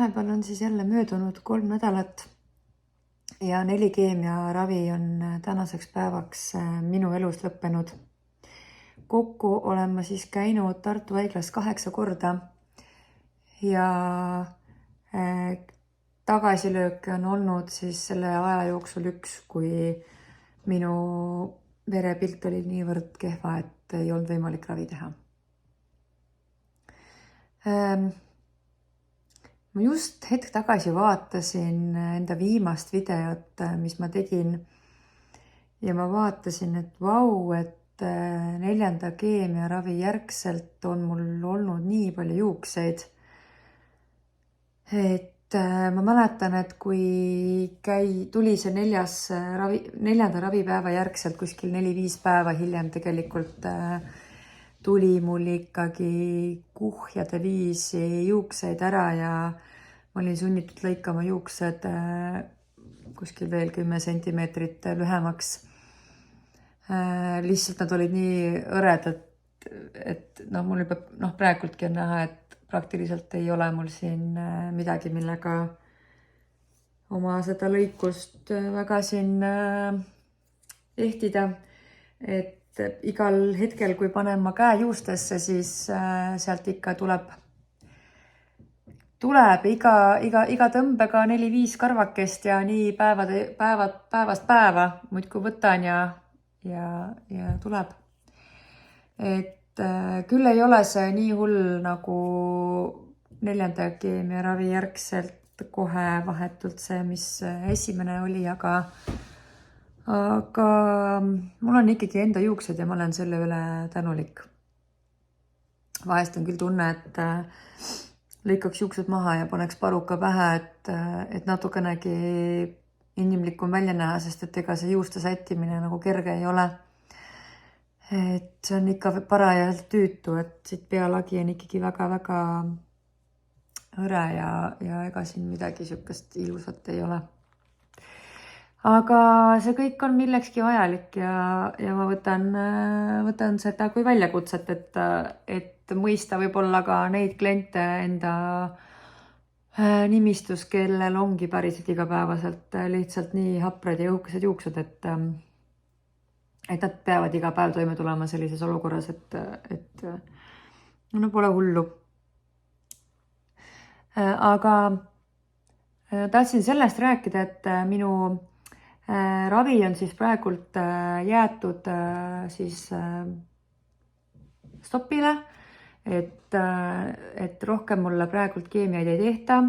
vahepeal on siis jälle möödunud 3 nädalat ja 4 keemiaravi on tänaseks päevaks minu elus lõppenud. Kokku olen ma siis käinud Tartu haiglas 8 korda ja tagasilööke on olnud siis selle aja jooksul 1, kui minu verepilt oli niivõrd kehva, et ei olnud võimalik ravi teha. Ma just hetk tagasi vaatasin enda viimast videot, mis ma tegin ja ma vaatasin, et vau, et 4. keemiaravi järgselt on mul olnud nii palju juukseid. Et ma mäletan, et kui tuli see 4. ravipäeva järgselt kuskil 4-5 päeva hiljem tegelikult tuli mul ikkagi kuhjade viisi juukseid ära ja ma olin sunnitud lõikama juuksed kuskil veel 10 sentimeetrit lühemaks. Lihtsalt nad olid nii õredad, et mul peab praegultki on näha, et praktiliselt ei ole mul siin midagi, millega oma seda lõikust väga siin ehtida. Et igal hetkel, kui panen ma käe juustesse, siis sealt ikka tuleb iga tõmbega 4-5 karvakest ja nii päevast päeva muidkui võtan ja tuleb. Et küll ei ole see nii hull nagu 4. keemiaravi järgselt kohe vahetult see, mis esimene oli, aga mul on ikkagi enda juuksed ja ma olen selle üle tänulik. Vahest on küll tunne, et lõikaks juuksed maha ja paneks paruka pähe, et natukenegi inimlikum välja näha, sest et ega see juuste sättimine nagu kerge ei ole. Et see on ikka parajalt tüütu, et siit pealagi on ikkagi väga-väga õre ja ega siin midagi sükest ilusat ei ole. Aga see kõik on millekski vajalik ja ma võtan seda kui väljakutset, et mõista võib-olla ka neid kliente enda nimistus, kellel ongi päriselt igapäevaselt lihtsalt nii haprad ja õhukesed juuksed, et nad peavad iga päev toime tulema sellises olukorras, et pole hullu. Aga tahtsin sellest rääkida, et minu ravi on siis praegult jäetud siis stopile, et rohkem mulle praegult keemiaid ei tehta.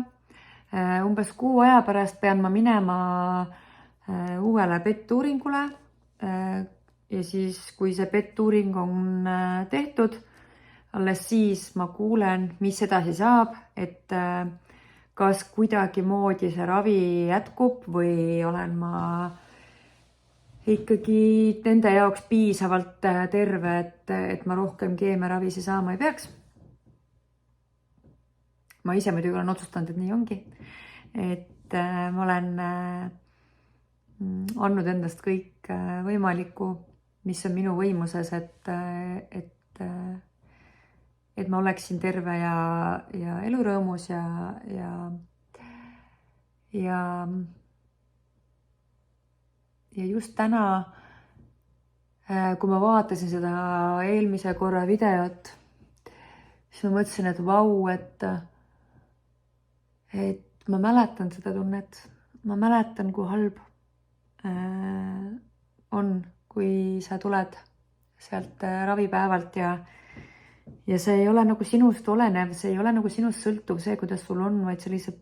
Umbes 6 aja pärast pean ma minema uuele PET-uuringule ja siis, kui see PET-uuring on tehtud, alles siis ma kuulen, mis edasi saab, et kas kuidagi moodi see ravi jätkub või olen ma ikkagi nende jaoks piisavalt terve, et ma rohkem keemiaravisi saama ei peaks. Ma ise muidugi olen otsustanud, et nii ongi. Et ma olen andnud endast kõik võimalikku, mis on minu võimuses, et ma oleksin terve ja elurõõmus ja just täna, kui ma vaatasin seda eelmise korra videot, siis ma mõtlesin, et vau, et ma mäletan seda tunnet. Ma mäletan, kui halb on, kui sa tuled sealt ravipäevalt ja see ei ole nagu sinust olenev, see ei ole nagu sinust sõltuv see, kuidas sul on, vaid sa lihtsalt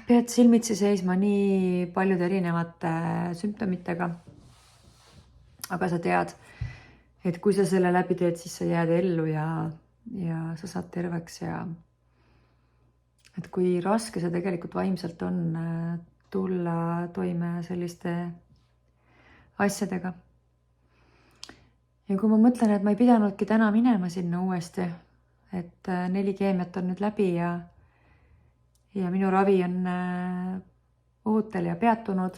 pead silmitsi seisma nii paljude erinevate sümptomitega. Aga sa tead, et kui sa selle läbi teed, siis sa jääd ellu ja sa saad terveks ja et kui raske see tegelikult vaimselt on tulla toime selliste asjadega. Ja kui ma mõtlen, et ma ei pidanudki täna minema sinna uuesti, et 4 keemiat on nüüd läbi ja minu ravi on ootel ja peatunud,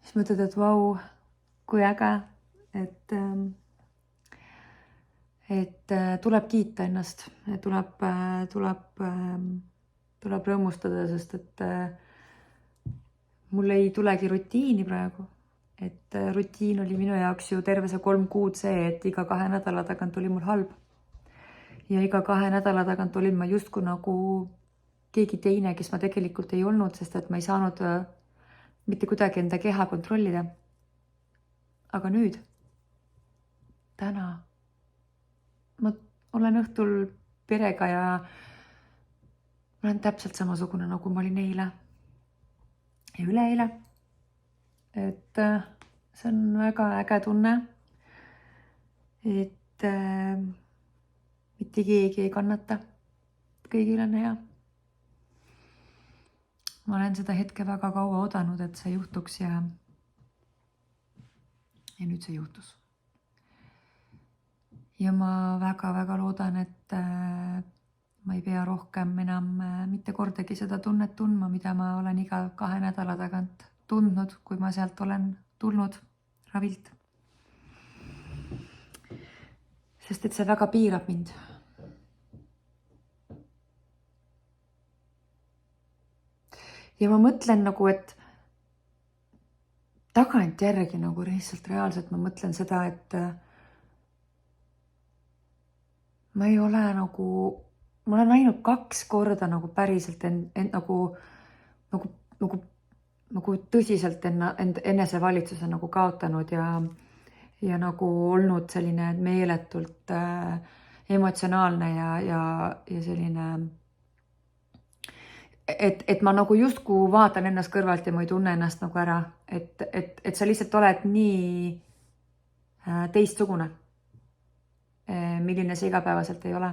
siis mõtled, et vau, kui äge, et tuleb kiita ennast, tuleb rõõmustada, sest et mul ei tulegi rutiini praegu. Et rutiin oli minu jaoks ju terve see 3 kuud see, et iga 2 nädala tagant oli mul halb. Ja iga 2 nädala tagant olin ma justkui nagu keegi teine, kes ma tegelikult ei olnud, sest et ma ei saanud mitte kuidagi enda keha kontrollida. Aga nüüd, täna, ma olen õhtul perega ja ma olen täpselt samasugune, nagu ma olin eile ja üleeile. Et see on väga äge tunne, et mitte keegi ei kannata, kõigil on hea. Ma olen seda hetke väga kaua oodanud, et see juhtuks ja nüüd see juhtus. Ja ma väga-väga loodan, et ma ei pea rohkem enam mitte kordagi seda tunnet tundma, mida ma olen iga 2 nädala tagant tundnud, kui ma sealt olen tulnud ravilt. Sest et see väga piirab mind. Ja ma mõtlen nagu, et tagantjärgi nagu lihtsalt reaalselt ma mõtlen seda, et ma ei ole nagu, ma olen ainult 2 korda nagu päriselt nagu tõsiselt enesevalitsuse nagu kaotanud ja nagu olnud selline meeletult emotsionaalne ja selline, et ma nagu justkui vaatan ennast kõrvalt ja ma ei tunne ennast nagu ära, et sa lihtsalt oled nii teistsugune, milline see igapäevaselt ei ole.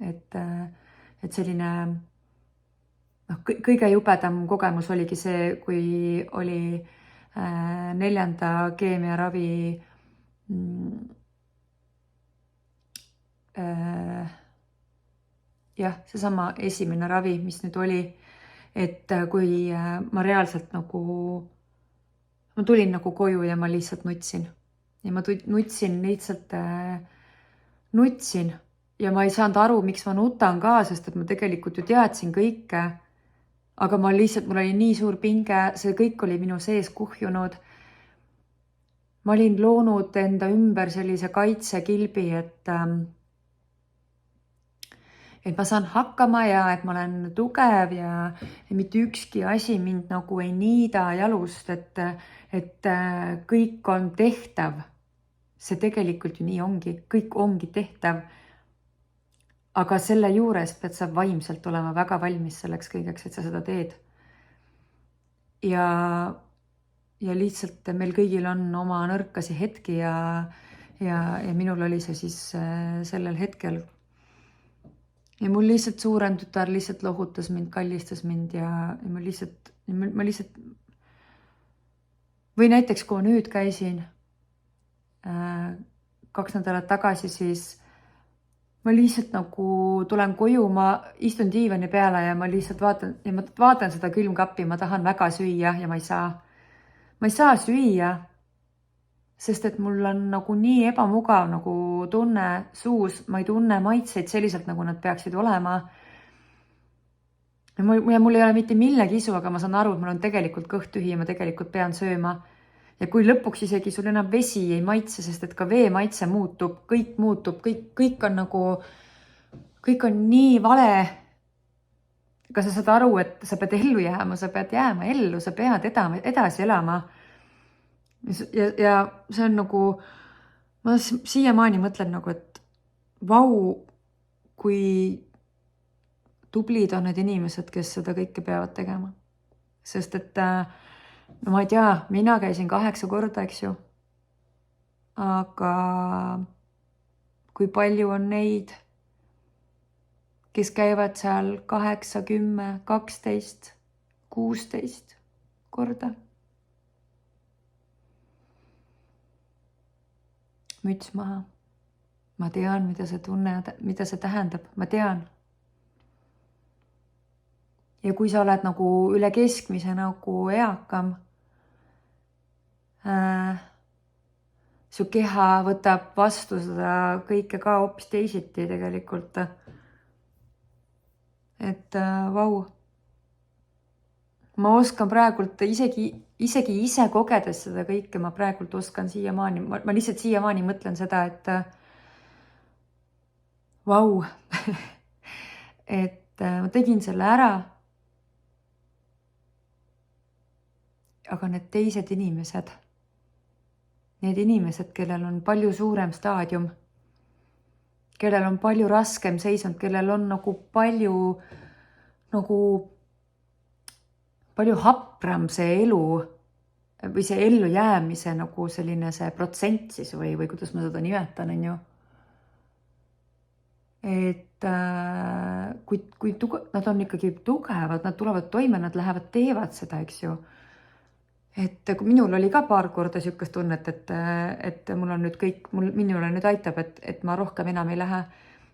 Et selline kõige jubedam kogemus oligi see, kui oli 4. keemiaravi seesama esimene ravi, mis nüüd oli, et kui ma reaalselt nagu, ma tulin nagu koju ja ma lihtsalt nutsin. Ja ma nutsin ja ma ei saanud aru, miks ma nutan ka, sest et ma tegelikult ju teadsin kõike, aga mul oli nii suur pinge, see kõik oli minu sees kuhjunud. Ma olin loonud enda ümber sellise kaitsekilbi, et ma saan hakkama ja et ma olen tugev ja mitte ükski asi mind nagu ei niida jalust, et kõik on tehtav. See tegelikult ju nii ongi, kõik ongi tehtav. Aga selle juures pead sa vaimselt olema väga valmis selleks kõigeks, et sa seda teed. Ja lihtsalt meil kõigil on oma nõrkasi hetki ja minul oli see siis sellel hetkel. Ja mul lihtsalt suurem tütar lihtsalt lohutas mind, kallistas mind ja ma lihtsalt või näiteks kui nüüd käisin 2 nädalat tagasi, siis ma lihtsalt nagu tulen koju, ma istun diivani peale ja ma lihtsalt vaatan seda külmkappi, ma tahan väga süüa ja ma ei saa. Ma ei saa süüa, sest et mul on nagu nii ebamugav nagu tunne suus, ma ei tunne maitseid selliselt, nagu nad peaksid olema. Ja mul ei ole mitte millegi isu, aga ma saan aru, et mul on tegelikult kõht tühi ja ma tegelikult pean sööma. Ja kui lõpuks isegi sul enam vesi ei maitse, sest et ka vee maitse muutub, kõik on nagu, kõik on nii vale. Aga sa saad aru, et sa pead ellu jääma, sa pead jääma ellu, sa pead edasi elama. Ja see on nagu, ma siiamaani mõtlen nagu, et vau, kui tublid on need inimesed, kes seda kõike peavad tegema. Sest et no ma ei tea, mina käisin 8 korda, eks ju. Aga kui palju on neid, kes käivad seal 8, 10, 12, 16 korda. Müts maha. Ma tean, mida see tähendab. Ma tean. Ja kui sa oled nagu üle keskmise nagu eakam, su keha võtab vastu seda kõike ka hoopis teisiti tegelikult. Et vau. Ma oskan praegult isegi ise kogedes seda kõike, ma praegult oskan siiamaani, ma lihtsalt siiamaani mõtlen seda, et vau, et ma tegin selle ära. Aga need teised inimesed, need inimesed, kellel on palju suurem staadium, kellel on palju raskem seisund, kellel on nagu palju hapram see elu või see ellu jäämise nagu selline see protsent siis või kuidas ma seda nimetan, on ju. Et kui nad on ikkagi tugevad, nad tulevad toime, nad lähevad, teevad seda, eks ju. Et kui minul oli ka paar korda niisugust tunnet, et mul on nüüd kõik, minule nüüd aitab, et ma rohkem enam ei lähe.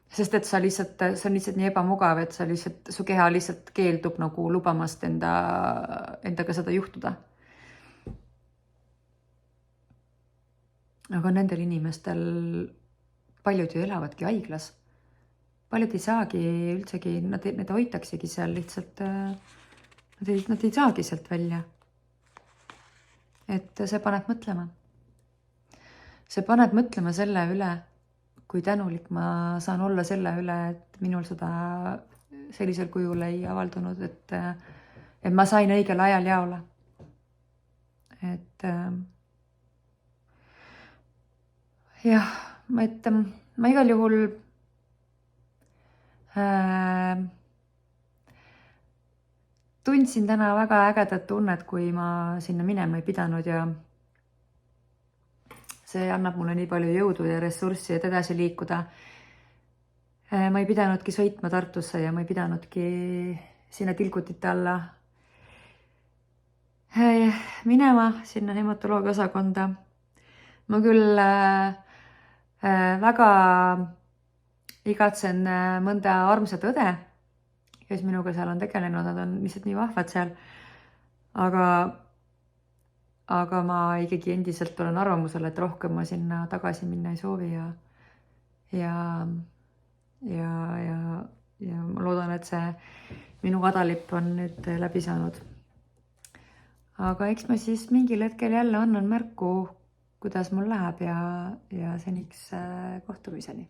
Sest et see on lihtsalt nii ebamugav, et su keha lihtsalt keeldub nagu lubamast endaga seda juhtuda. Aga nendel inimestel paljud ju elavadki haiglas. Paljud ei saagi üldsegi, need hoitaksegi seal lihtsalt, nad ei saagi sealt välja. Et see paneb mõtlema. See paneb mõtlema selle üle, kui tänulik ma saan olla selle üle, et minul seda sellisel kujul ei avaldunud, et ma sain õigel ajal jaole. Et jah, ma igal juhul tundsin täna väga ägedat tunnet, kui ma sinna minema ei pidanud ja see annab mulle nii palju jõudu ja ressurssi, et edasi liikuda. Ma ei pidanudki sõitma Tartusse ja ma ei pidanudki sinna tilgutite alla minema sinna hematoloogia osakonda. Ma küll väga igatsen mõnda armsat õde, kes minuga seal on tegelenud, nad on lihtsalt nii vahvad seal. Aga ma ikkagi endiselt olen arvamusel, et rohkem ma sinna tagasi minna ei soovi ja ma loodan, et see minu kadalipp on nüüd läbi saanud. Aga eks ma siis mingil hetkel jälle annan märku, kuidas mul läheb ja seniks kohtumiseni.